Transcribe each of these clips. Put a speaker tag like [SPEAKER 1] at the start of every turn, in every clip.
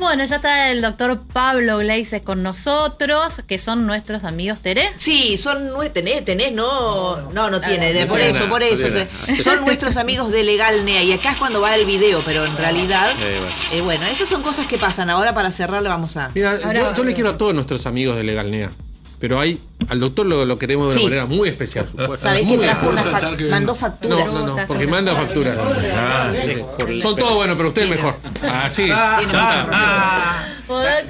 [SPEAKER 1] Bueno, ya está el doctor Pablo Gleises con nosotros, que son nuestros amigos, Tere.
[SPEAKER 2] Sí, son tenés, no tiene, por eso. Son nuestros amigos de Legalnea, y acá es cuando va el video, pero en realidad, bueno, esas son cosas que pasan. Ahora para cerrar le vamos a...
[SPEAKER 3] Mira, yo le quiero a todos nuestros amigos de Legalnea, pero al doctor lo queremos de una manera muy especial.
[SPEAKER 2] ¿Sabés que trajo mandó facturas?
[SPEAKER 3] No, porque manda facturas. Son todos buenos, pero usted es mejor. Así.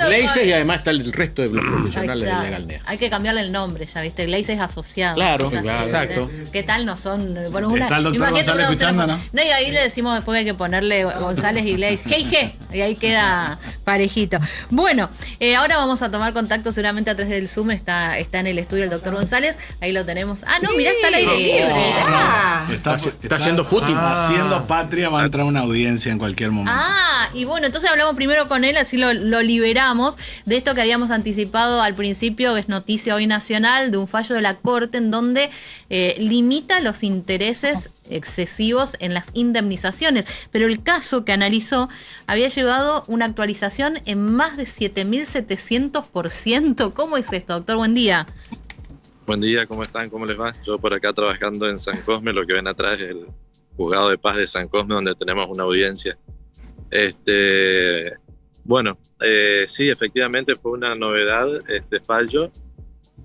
[SPEAKER 4] Gleises, y además está el resto de los profesionales de Legalnea.
[SPEAKER 1] Hay que cambiarle el nombre, ya viste, Gleises asociado.
[SPEAKER 4] Claro,
[SPEAKER 1] claro,
[SPEAKER 4] exacto.
[SPEAKER 1] ¿Qué tal no son?
[SPEAKER 5] Bueno, está el doctor González escuchando, ¿no?
[SPEAKER 1] No, y ahí le decimos después que hay que ponerle González y Gleises. G, y ahí queda parejito. Bueno, ahora vamos a tomar contacto seguramente a través del Zoom. Está en el estudio el doctor González. Ahí lo tenemos. No, mirá, está al aire libre.
[SPEAKER 4] Está haciendo footing.
[SPEAKER 5] Haciendo patria, va a entrar una audiencia en cualquier momento.
[SPEAKER 1] Y bueno, entonces hablamos primero con él, así lo liberamos de esto que habíamos anticipado al principio, que es noticia hoy nacional, de un fallo de la Corte en donde limita los intereses excesivos en las indemnizaciones. Pero el caso que analizó había llevado una actualización en más de 7.700%. ¿Cómo es esto, doctor? Buen día.
[SPEAKER 6] Buen día, ¿cómo están? ¿Cómo les va? Yo por acá trabajando en San Cosme, lo que ven atrás es el Juzgado de Paz de San Cosme, donde tenemos una audiencia. Bueno, sí, efectivamente fue una novedad este fallo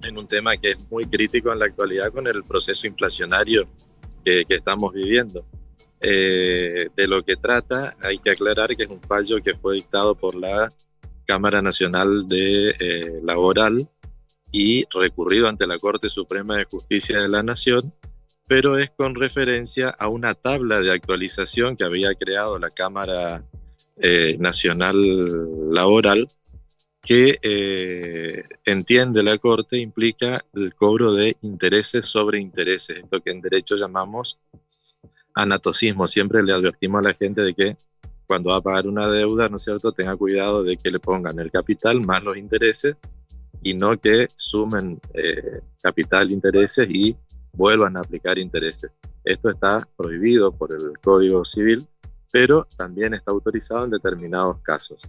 [SPEAKER 6] en un tema que es muy crítico en la actualidad con el proceso inflacionario que estamos viviendo. De lo que trata, hay que aclarar que es un fallo que fue dictado por la Cámara Nacional de Laboral y recurrido ante la Corte Suprema de Justicia de la Nación, pero es con referencia a una tabla de actualización que había creado la Cámara Nacional Laboral, que entiende la Corte implica el cobro de intereses sobre intereses, esto que en derecho llamamos anatocismo. Siempre le advertimos a la gente de que cuando va a pagar una deuda, ¿no es cierto?, tenga cuidado de que le pongan el capital más los intereses y no que sumen capital, intereses y vuelvan a aplicar intereses. Esto está prohibido por el Código Civil, pero también está autorizado en determinados casos.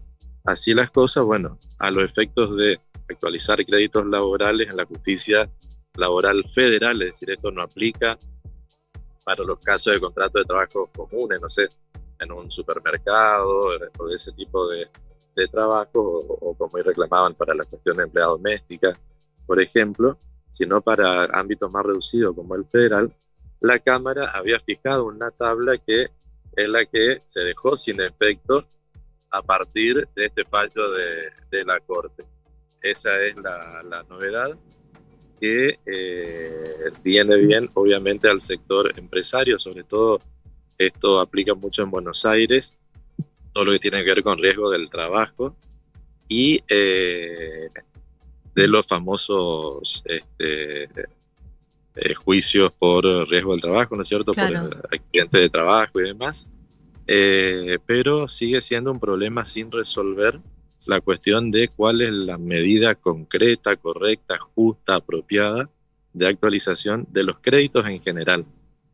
[SPEAKER 6] Así las cosas, bueno, a los efectos de actualizar créditos laborales en la justicia laboral federal, es decir, esto no aplica para los casos de contratos de trabajo comunes, no sé, en un supermercado o de ese tipo de trabajo, o como hoy reclamaban para la cuestión de empleada doméstica, por ejemplo, sino para ámbitos más reducidos como el federal. La Cámara había fijado una tabla que es la que se dejó sin efecto a partir de este fallo de la Corte. Esa es la novedad que viene bien, obviamente, al sector empresario. Sobre todo, esto aplica mucho en Buenos Aires, todo lo que tiene que ver con riesgo del trabajo y de los famosos juicios por riesgo del trabajo, ¿no es cierto? Claro. Por accidente de trabajo y demás. Pero sigue siendo un problema sin resolver la cuestión de cuál es la medida concreta, correcta, justa, apropiada de actualización de los créditos en general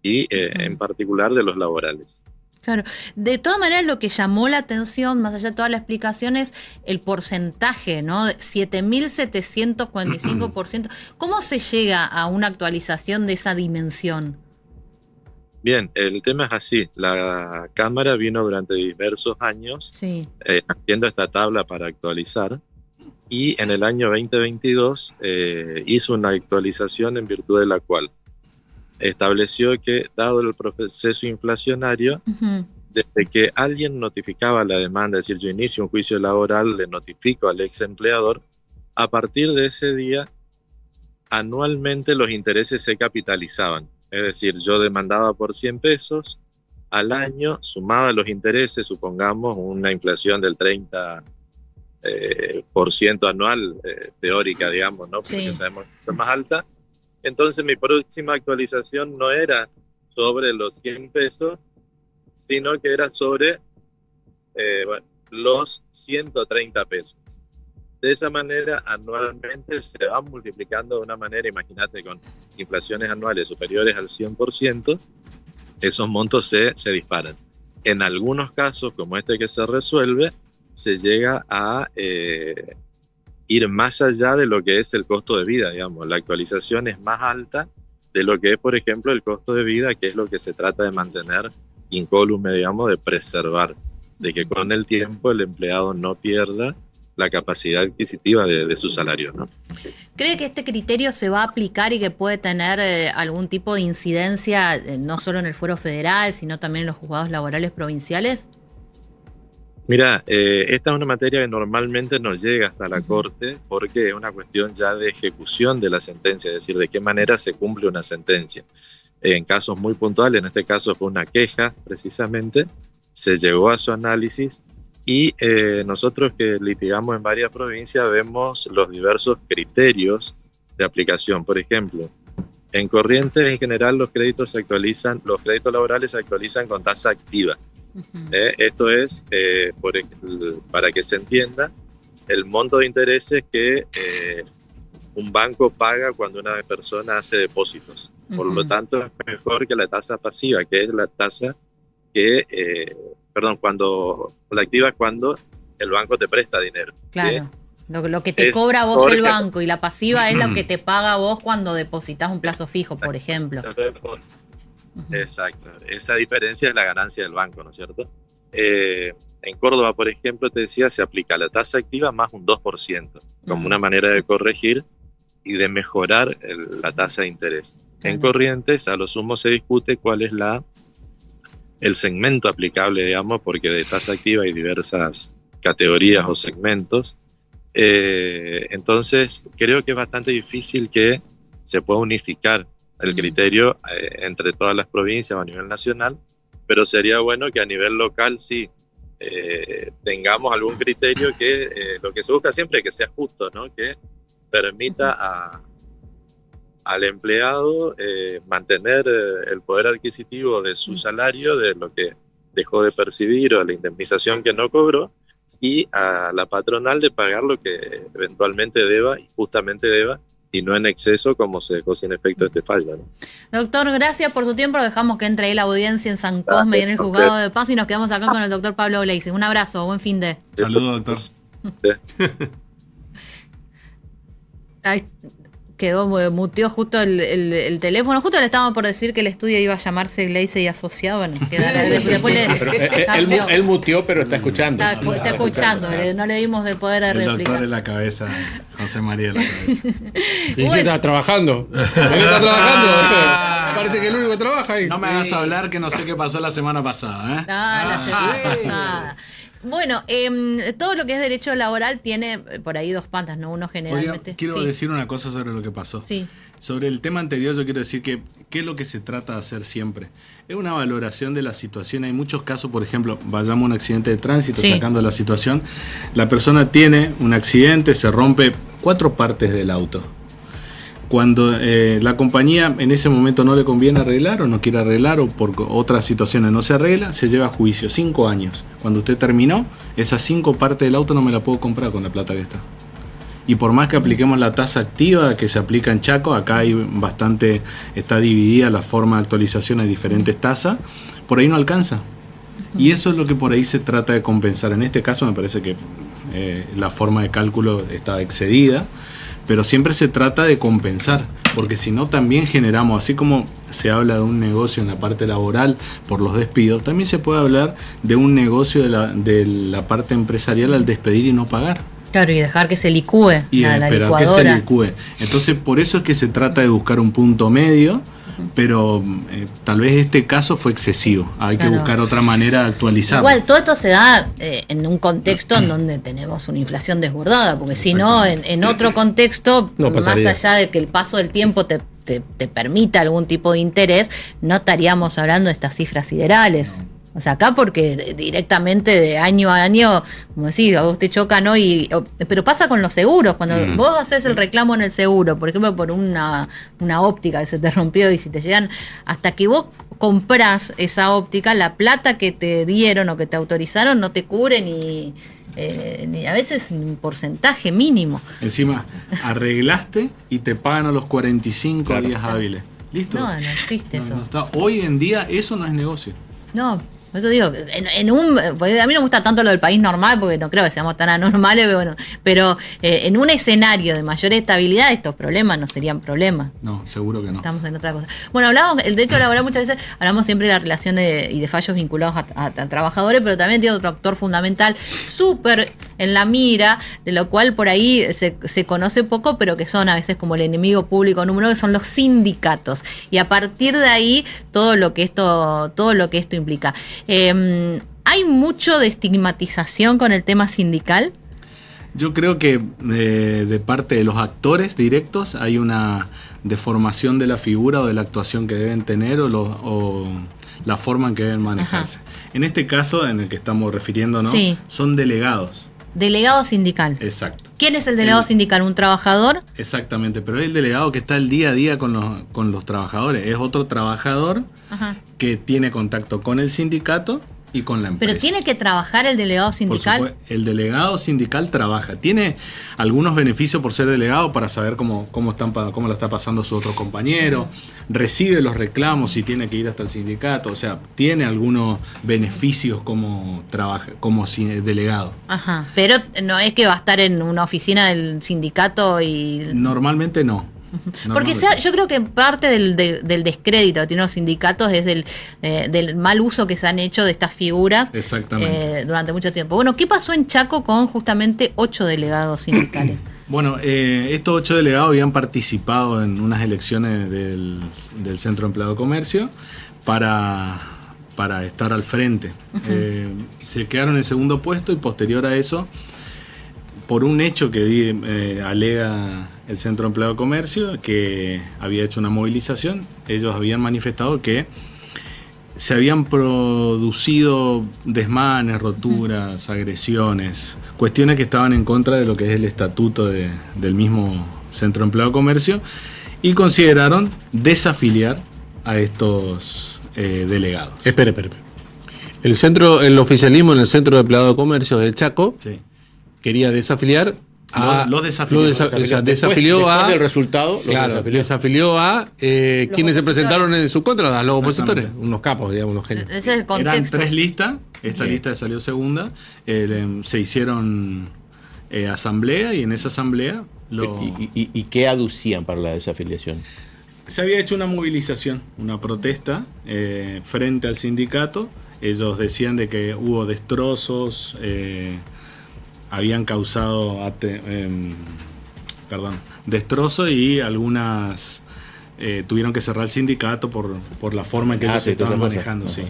[SPEAKER 6] y en particular de los laborales.
[SPEAKER 1] Claro, de todas maneras lo que llamó la atención, más allá de toda la explicación, es el porcentaje, ¿no? 7.745%. ¿Cómo se llega a una actualización de esa dimensión?
[SPEAKER 6] Bien, el tema es así. La Cámara vino durante diversos años haciendo esta tabla para actualizar, y en el año 2022 hizo una actualización en virtud de la cual estableció que, dado el proceso inflacionario, desde que alguien notificaba la demanda, es decir, yo inicio un juicio laboral, le notifico al ex empleador, a partir de ese día, anualmente los intereses se capitalizaban. Es decir, yo demandaba por 100 pesos, al año sumaba los intereses, supongamos una inflación del 30% anual, teórica, digamos, ¿no? Porque ya sabemos que es más alta. Entonces mi próxima actualización no era sobre los 100 pesos, sino que era sobre los 130 pesos. De esa manera, anualmente se va multiplicando de una manera, imagínate, con inflaciones anuales superiores al 100%, esos montos se disparan. En algunos casos, como este que se resuelve, se llega a ir más allá de lo que es el costo de vida, digamos. La actualización es más alta de lo que es, por ejemplo, el costo de vida, que es lo que se trata de mantener incólume, digamos, de preservar, de que con el tiempo el empleado no pierda la capacidad adquisitiva de su salario, ¿no?
[SPEAKER 1] ¿Cree que este criterio se va a aplicar y que puede tener algún tipo de incidencia, no solo en el fuero federal, sino también en los juzgados laborales provinciales?
[SPEAKER 6] Mira, esta es una materia que normalmente no llega hasta la Corte porque es una cuestión ya de ejecución de la sentencia, es decir, de qué manera se cumple una sentencia. En casos muy puntuales, en este caso fue una queja precisamente, se llegó a su análisis y nosotros que litigamos en varias provincias vemos los diversos criterios de aplicación. Por ejemplo, en Corrientes en general los créditos laborales se actualizan con tasa activa. Esto es, para que se entienda, el monto de intereses que un banco paga cuando una persona hace depósitos. Por lo tanto, es mejor que la tasa pasiva, que es la tasa que, cuando la activa es cuando el banco te presta dinero.
[SPEAKER 1] Claro, lo que te cobra vos el banco, y la pasiva es lo que te paga vos cuando depositas un plazo fijo, por ejemplo.
[SPEAKER 6] Exacto, esa diferencia es la ganancia del banco, ¿no es cierto? En Córdoba, por ejemplo, te decía, se aplica la tasa activa más un 2%, como una manera de corregir y de mejorar la tasa de interés. En Corrientes, a lo sumo se discute cuál es el segmento aplicable, digamos, porque de tasa activa hay diversas categorías o segmentos. Entonces, creo que es bastante difícil que se pueda unificar el criterio entre todas las provincias o a nivel nacional, pero sería bueno que a nivel local sí tengamos algún criterio que lo que se busca siempre es que sea justo, ¿no? Que permita al empleado mantener el poder adquisitivo de su salario, de lo que dejó de percibir o la indemnización que no cobró, y a la patronal de pagar lo que eventualmente deba y justamente deba, y no en exceso como se dejó sin efecto este fallo, ¿no?
[SPEAKER 1] Doctor, gracias por su tiempo. Dejamos que entre ahí la audiencia en San Cosme y en el Juzgado de Paz y nos quedamos acá con el doctor Pablo Gleises. Un abrazo, buen fin de.
[SPEAKER 5] Saludos, doctor.
[SPEAKER 1] Ahí quedó, muteó justo el teléfono. Justo le estábamos por decir que el estudio iba a llamarse Gleises y Asociado. Bueno, después
[SPEAKER 3] él muteó, pero está escuchando.
[SPEAKER 1] Está escuchando, no le dimos el poder de réplica.
[SPEAKER 5] El doctor en la cabeza, José María en la cabeza.
[SPEAKER 3] Y dice, está trabajando. Él está trabajando. Parece que el único que trabaja ahí.
[SPEAKER 5] No me hagas hablar que no sé qué pasó la semana pasada.
[SPEAKER 1] La semana pasada. Bueno, todo lo que es derecho laboral tiene por ahí dos patas, ¿no? Uno generalmente...
[SPEAKER 5] Quiero decir una cosa sobre lo que pasó.
[SPEAKER 1] Sí.
[SPEAKER 5] Sobre el tema anterior yo quiero decir que ¿qué es lo que se trata de hacer siempre? Es una valoración de la situación. Hay muchos casos, por ejemplo, vayamos a un accidente de tránsito, sacando la situación. La persona tiene un accidente, se rompe 4 partes del auto. Cuando la compañía en ese momento no le conviene arreglar o no quiere arreglar o por otras situaciones no se arregla, se lleva a juicio 5 años. Cuando usted terminó, esas 5 partes del auto no me la puedo comprar con la plata que está. Y por más que apliquemos la tasa activa que se aplica en Chaco, acá hay bastante, está dividida la forma de actualización, hay diferentes tasas, por ahí no alcanza. Y eso es lo que por ahí se trata de compensar. En este caso me parece que la forma de cálculo está excedida, pero siempre se trata de compensar, porque si no también generamos, así como se habla de un negocio en la parte laboral por los despidos, también se puede hablar de un negocio de la parte empresarial al despedir y no pagar.
[SPEAKER 1] Claro, y dejar que se licúe
[SPEAKER 5] y
[SPEAKER 1] la
[SPEAKER 5] esperar
[SPEAKER 1] licuadora.
[SPEAKER 5] Que se licúe. Entonces, por eso es que se trata de buscar un punto medio, pero tal vez este caso fue excesivo. Hay que buscar otra manera de actualizarlo.
[SPEAKER 1] Igual, todo esto se da en un contexto en donde tenemos una inflación desbordada, porque si no, en otro contexto, más allá de que el paso del tiempo te permita algún tipo de interés, no estaríamos hablando de estas cifras siderales. O sea, acá porque directamente de año a año, como decís, a vos te choca, ¿no? Pero pasa con los seguros. Cuando vos haces el reclamo en el seguro, por ejemplo, por una óptica que se te rompió y si te llegan, hasta que vos comprás esa óptica, la plata que te dieron o que te autorizaron no te cubre ni a veces un porcentaje mínimo.
[SPEAKER 5] Encima, arreglaste y te pagan a los 45 días hábiles. ¿Listo?
[SPEAKER 1] No existe eso.
[SPEAKER 5] Hoy en día eso no es negocio.
[SPEAKER 1] No, Por eso digo, pues a mí no me gusta tanto lo del país normal, porque no creo que seamos tan anormales, pero en un escenario de mayor estabilidad, estos problemas no serían problemas.
[SPEAKER 5] No, seguro que no.
[SPEAKER 1] Estamos en otra cosa. Bueno, hablamos, el derecho laboral muchas veces, hablamos siempre de la relación y de fallos vinculados a trabajadores, pero también tiene otro actor fundamental, súper en la mira, de lo cual por ahí se conoce poco, pero que son a veces como el enemigo público número uno, que son los sindicatos. Y a partir de ahí, todo lo que esto implica. ¿Hay mucho de estigmatización con el tema sindical?
[SPEAKER 5] Yo creo que de parte de los actores directos hay una deformación de la figura o de la actuación que deben tener o la forma en que deben manejarse. Ajá. En este caso, en el que estamos refiriéndonos, sí, son delegados.
[SPEAKER 1] Delegado sindical.
[SPEAKER 5] Exacto.
[SPEAKER 1] ¿Quién es el delegado sindical? ¿Un trabajador?
[SPEAKER 5] Exactamente, pero es el delegado que está el día a día con los trabajadores. Es otro trabajador, ajá, que tiene contacto con el sindicato y con la empresa.
[SPEAKER 1] ¿Pero tiene que trabajar el delegado sindical?
[SPEAKER 5] El delegado sindical trabaja. Tiene algunos beneficios por ser delegado, para saber cómo la está pasando su otro compañero. Recibe los reclamos si tiene que ir hasta el sindicato. O sea, tiene algunos beneficios como delegado.
[SPEAKER 1] Ajá. Pero no es que va a estar en una oficina del sindicato y...
[SPEAKER 5] Normalmente no.
[SPEAKER 1] Porque yo creo que parte del descrédito que tienen los sindicatos es del mal uso que se han hecho de estas figuras durante mucho tiempo. Bueno, ¿qué pasó en Chaco con justamente 8 delegados sindicales?
[SPEAKER 5] Bueno, estos 8 delegados habían participado en unas elecciones del Centro de Empleado de Comercio para estar al frente. Se quedaron en segundo puesto y posterior a eso, por un hecho que alega el Centro de Empleado de Comercio, que había hecho una movilización, ellos habían manifestado que se habían producido desmanes, roturas, agresiones, cuestiones que estaban en contra de lo que es el estatuto del mismo Centro de Empleado de Comercio, y consideraron desafiliar a estos delegados.
[SPEAKER 3] Espere. El oficialismo en el Centro de Empleado de Comercio del Chaco, sí, quería desafiliar
[SPEAKER 5] los desafilió.
[SPEAKER 3] Después
[SPEAKER 4] del resultado,
[SPEAKER 3] desafilió a quienes se presentaron en su contra, a los opositores, unos capos, digamos, unos genios.
[SPEAKER 1] Ese es el contexto.
[SPEAKER 5] Eran 3 listas, esta lista salió segunda, se hicieron asamblea, y en esa asamblea...
[SPEAKER 4] ¿Y qué aducían para la desafiliación?
[SPEAKER 5] Se había hecho una movilización, una protesta frente al sindicato. Ellos decían de que hubo destrozos, habían causado destrozos, y algunas tuvieron que cerrar el sindicato por la forma en que ellos se estaban manejando. Sí.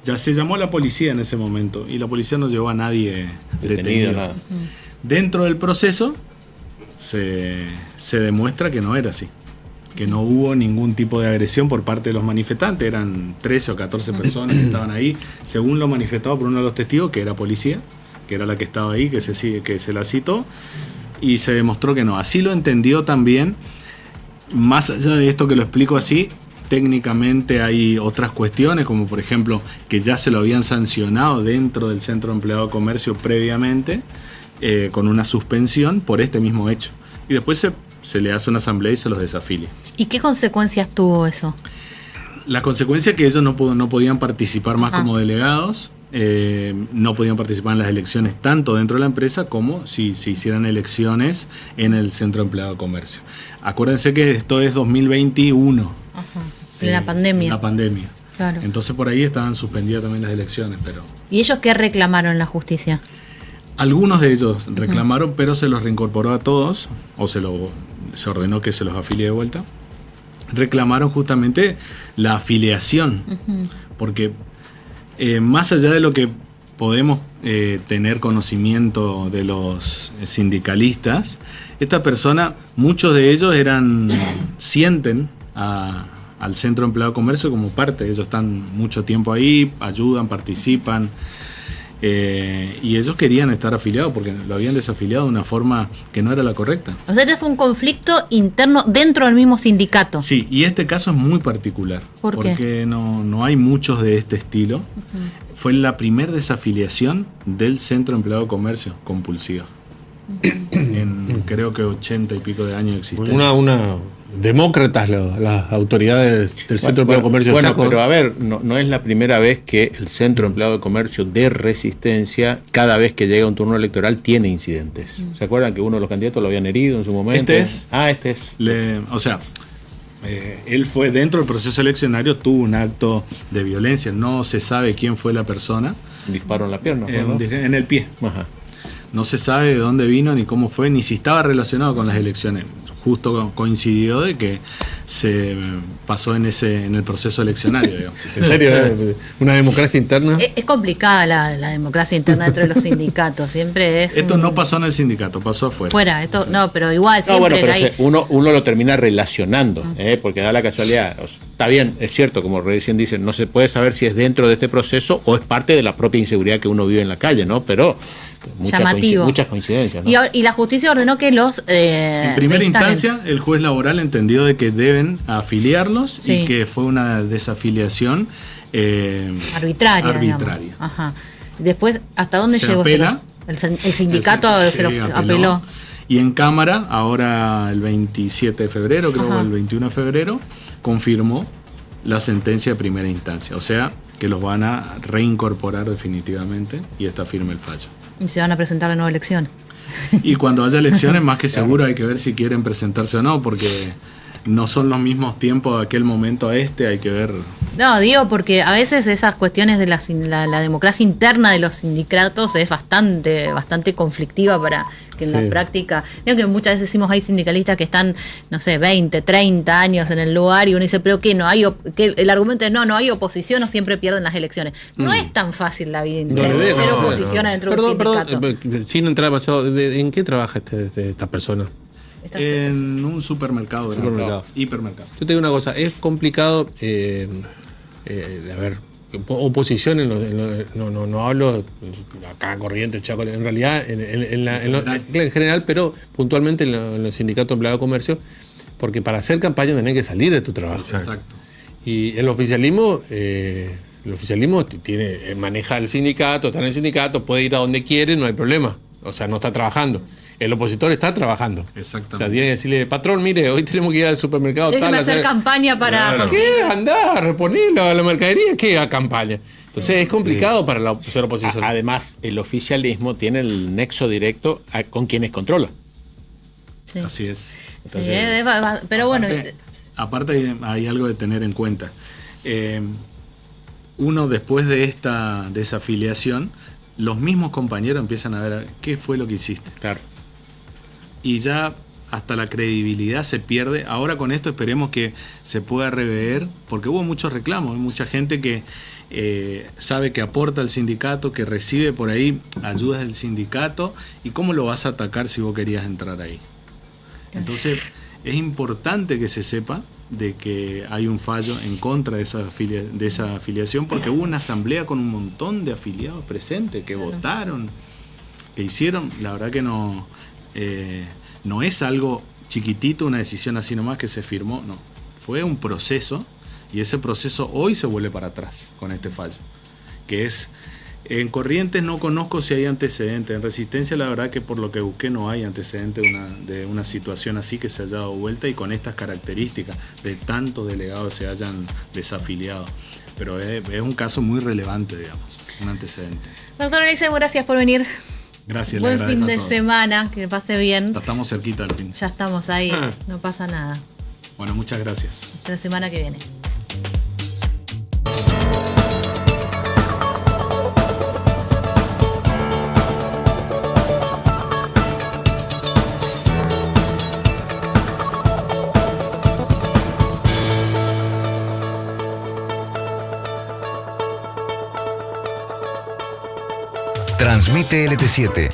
[SPEAKER 5] Ya se llamó a la policía en ese momento, y la policía no llevó a nadie detenido. Nada. Dentro del proceso se demuestra que no era así, que no hubo ningún tipo de agresión por parte de los manifestantes. Eran 13 o 14 personas que estaban ahí, según lo manifestado por uno de los testigos, que era policía, que era la que estaba ahí, que se la citó, y se demostró que no. Así lo entendió también. Más allá de esto que lo explico así, técnicamente hay otras cuestiones, como por ejemplo que ya se lo habían sancionado dentro del Centro de Empleado de Comercio previamente, con una suspensión por este mismo hecho. Y después se le hace una asamblea y se los desafilia.
[SPEAKER 1] ¿Y qué consecuencias tuvo eso?
[SPEAKER 5] La consecuencia es que ellos no podían participar más como delegados. No podían participar en las elecciones tanto dentro de la empresa como si se hicieran elecciones en el Centro de Empleado de Comercio. Acuérdense que esto es 2021.
[SPEAKER 1] En la pandemia.
[SPEAKER 5] La pandemia.
[SPEAKER 1] Claro.
[SPEAKER 5] Entonces por ahí estaban suspendidas también las elecciones.
[SPEAKER 1] ¿Y ellos qué reclamaron en la justicia?
[SPEAKER 5] Algunos de ellos reclamaron, pero se los reincorporó a todos, o se ordenó que se los afilie de vuelta. Reclamaron justamente la afiliación, porque más allá de lo que podemos tener conocimiento de los sindicalistas, esta persona, muchos de ellos sienten al Centro de Empleado de Comercio como parte. Ellos están mucho tiempo ahí, ayudan, participan, y ellos querían estar afiliados porque lo habían desafiliado de una forma que no era la correcta.
[SPEAKER 1] O sea, este fue un conflicto interno dentro del mismo sindicato.
[SPEAKER 5] Sí, y este caso es muy particular.
[SPEAKER 1] ¿Por qué?
[SPEAKER 5] Porque no hay muchos de este estilo. Fue la primera desafiliación del Centro de Empleado de Comercio compulsiva. En creo que 80 y pico de años de existencia.
[SPEAKER 3] demócratas las autoridades del Centro de Empleo de Comercio
[SPEAKER 4] Bueno,
[SPEAKER 3] Chaco.
[SPEAKER 4] pero a ver, no es la primera vez que el Centro de Empleado de Comercio de Resistencia, cada vez que llega un turno electoral, tiene incidentes. ¿Se acuerdan que uno de los candidatos lo habían herido en su momento? Este es.
[SPEAKER 5] Él fue dentro del proceso eleccionario, tuvo un acto de violencia. No se sabe quién fue la persona.
[SPEAKER 4] Un disparo en la pierna, ¿no?
[SPEAKER 5] En el pie.
[SPEAKER 4] Ajá.
[SPEAKER 5] No se sabe de dónde vino, ni cómo fue, ni si estaba relacionado con las elecciones. Justo coincidió de que se pasó en el proceso eleccionario, digamos.
[SPEAKER 3] ¿En serio? ¿Una democracia interna?
[SPEAKER 1] Es complicada la democracia interna dentro de los sindicatos. Siempre es.
[SPEAKER 5] Esto no pasó en el sindicato, pasó afuera.
[SPEAKER 1] No, pero igual siempre
[SPEAKER 4] pero uno lo termina relacionando, porque da la casualidad. Está bien, es cierto, como recién dicen, no se puede saber si es dentro de este proceso o es parte de la propia inseguridad que uno vive en la calle, ¿no? Pero muchas coincidencias, ¿no?
[SPEAKER 1] Y la justicia ordenó que los
[SPEAKER 5] en primera instancia, el juez laboral entendió de que deben afiliarlos y que fue una desafiliación arbitraria.
[SPEAKER 1] Ajá. Después, ¿hasta dónde
[SPEAKER 5] se
[SPEAKER 1] llegó?
[SPEAKER 5] Apela,
[SPEAKER 1] el sindicato se lo apeló.
[SPEAKER 5] Y en Cámara, ahora el 27 de febrero, creo que el 21 de febrero, confirmó la sentencia de primera instancia. O sea, que los van a reincorporar definitivamente y está firme el fallo.
[SPEAKER 1] Y se van a presentar la nueva elección.
[SPEAKER 5] Y cuando haya elecciones, más que seguro hay que ver si quieren presentarse o no, porque no son los mismos tiempos de aquel momento a este, hay que ver.
[SPEAKER 1] No, digo, porque a veces esas cuestiones de la democracia interna de los sindicatos es bastante conflictiva para que en la práctica, digo que muchas veces decimos hay sindicalistas que están, no sé, 20, 30 años en el lugar y uno dice, pero ¿qué? Que el argumento es no hay oposición o siempre pierden las elecciones. No es tan fácil la vida interna, ser oposición adentro del sindicato.
[SPEAKER 3] Perdón, sin entrar pasado, ¿en qué trabaja esta persona?
[SPEAKER 5] En un supermercado. Hipermercado.
[SPEAKER 3] Yo te digo una cosa, es complicado, oposición, no hablo acá Corrientes, Chaco, en realidad en general, pero puntualmente en los sindicatos de empleados de comercio, porque para hacer campaña tenés que salir de tu trabajo.
[SPEAKER 5] Exacto.
[SPEAKER 3] Y el oficialismo maneja el sindicato, está en el sindicato, puede ir a donde quiere, no hay problema, o sea, no está trabajando. El opositor está trabajando.
[SPEAKER 5] Exactamente.
[SPEAKER 3] O sea, tiene que decirle, patrón, mire, hoy tenemos que ir al supermercado.
[SPEAKER 1] Déjeme hacer campaña para...
[SPEAKER 3] ¿Qué? Andá, reponerlo a la mercadería, ¿qué? A campaña. Entonces es complicado para la oposición.
[SPEAKER 4] Además, el oficialismo tiene el nexo directo con quienes controla.
[SPEAKER 1] Sí.
[SPEAKER 5] Así es.
[SPEAKER 1] Entonces, pero bueno...
[SPEAKER 5] Aparte hay algo de tener en cuenta. Uno, después de esta desafiliación, los mismos compañeros empiezan a ver qué fue lo que hiciste.
[SPEAKER 4] Claro.
[SPEAKER 5] Y ya hasta la credibilidad se pierde. Ahora con esto esperemos que se pueda rever, porque hubo muchos reclamos, hay mucha gente que sabe que aporta al sindicato, que recibe por ahí ayudas del sindicato, y cómo lo vas a atacar si vos querías entrar ahí. Entonces es importante que se sepa de que hay un fallo en contra de esa afiliación, porque hubo una asamblea con un montón de afiliados presentes que votaron, que hicieron, la verdad que no es algo chiquitito, una decisión así nomás que se firmó, no. Fue un proceso, y ese proceso hoy se vuelve para atrás con este fallo. Que es, en Corrientes no conozco si hay antecedentes, en Resistencia la verdad que por lo que busqué no hay antecedentes de una situación así que se haya dado vuelta y con estas características de tantos delegados se hayan desafiliado. Pero es un caso muy relevante, digamos, un antecedente.
[SPEAKER 1] Doctor Eliseo, gracias por venir.
[SPEAKER 5] Gracias.
[SPEAKER 1] Buen fin de semana, que pase bien.
[SPEAKER 5] Ya estamos cerquita al fin.
[SPEAKER 1] Ya estamos ahí, no pasa nada.
[SPEAKER 5] Bueno, muchas gracias.
[SPEAKER 1] Hasta la semana que viene.
[SPEAKER 7] Transmite LT7.